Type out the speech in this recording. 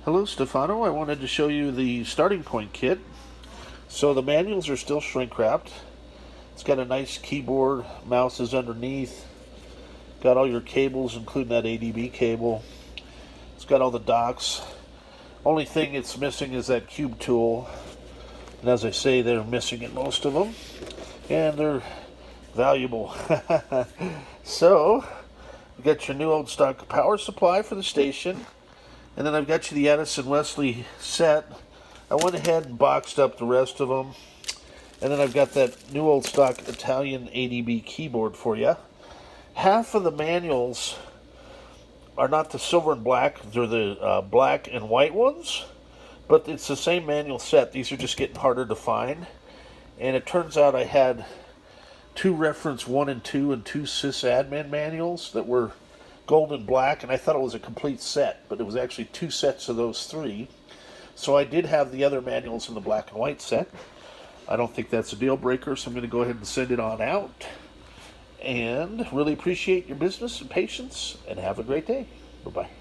Hello, Stefano. I wanted to show you the starting point kit. So the manuals are still shrink wrapped. It's got a nice keyboard, mouse is underneath. Got all your cables, including that ADB cable. It's got all the docks. Only thing it's missing is that cube tool. And as I say, they're missing in most of them. And they're valuable. So, you got your new old stock power supply for the station. And then I've got you the Addison Wesley set. I went ahead and boxed up the rest of them. And then I've got that new old stock Italian ADB keyboard for you. Half of the manuals are not the silver and black. They're the black and white ones. But it's the same manual set. These are just getting harder to find. And it turns out I had 2 reference 1 and 2 and 2 sysadmin manuals that were gold and black, and I thought it was a complete set, but it was actually 2 sets of those 3. So I did have the other manuals in the black and white set. I don't think that's a deal breaker, so I'm going to go ahead and send it on out. And really appreciate your business and patience, and have a great day. Bye-bye.